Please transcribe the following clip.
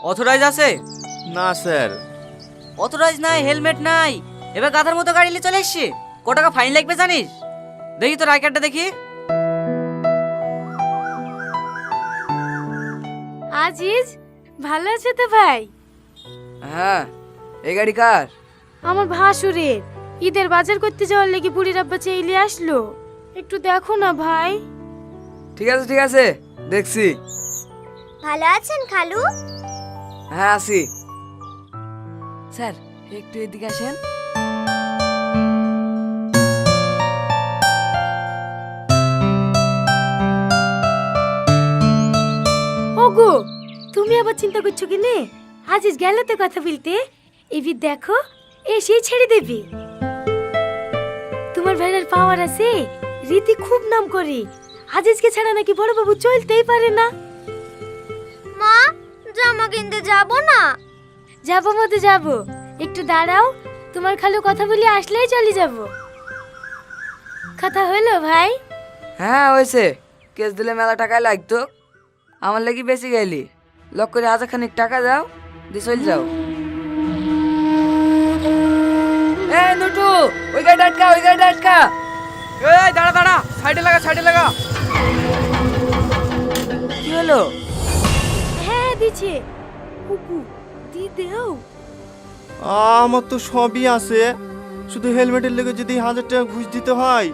Authorize আছে? না sir. Authorize নাই, হেলমেট নাই, এবার গাধার মতো গাড়ি নিয়ে চলে এসছি। ক টাকা ফাইন লাগবে জানিস? দেখি তোর আই কার্ডটা দেখি। আজিজ, ভালো আছে তো ভাই? হ্যাঁ। এই গাড়ি কার? আমার ভাসুরের। ঈদের বাজার করতে যাওয়ার লেগে বুড়ির আব্বা চেয়ে আসলো। একটু দেখো না ভাই। ঠিক আছে ঠিক আছে, দেখছি। ভালো আছেন খালু? হ্যাঁ আছি। স্যার একটু এদিকে আসেন। ওগো, তুমি আবার চিন্তা করছো কি নে? আজিজ গেল তো কথা বলতে, এবার দেখো এসেই ছেড়ে দেবে। তোমার ভাইয়ের পাওয়ার আছে, রীতি খুব নাম করে। আজিজকে ছাড়া নাকি বড় বাবু চলতেই পারে না। মা, জামা কিনতে যাব না? যাবো মতো যাবো, একটু দাঁড়াও। তোমার খালু কথা বলি আসলেই চলে যাব। কথা হলো ভাই? হ্যাঁ হয়েছে। কেস দিলে মেলা টাকায় লাগতো, আমার লাগি বেশি গেলি। লক করে 1000 খানিক টাকা দাও, দিয়ে চল যাও। এ নুটু, ওই গাড়িটা আটকা, ওই গাড়িটা আটকা। এই দাঁড়া দাঁড়া, সাইডে লাগা, সাইডে লাগা। কি হলো? হ্যাঁ দিছে। কুকু দি দেও। আমার তো সবই আছে, শুধু হেলমেটের লেগে যদি 1000 টাকা ঘুষ দিতে হয়।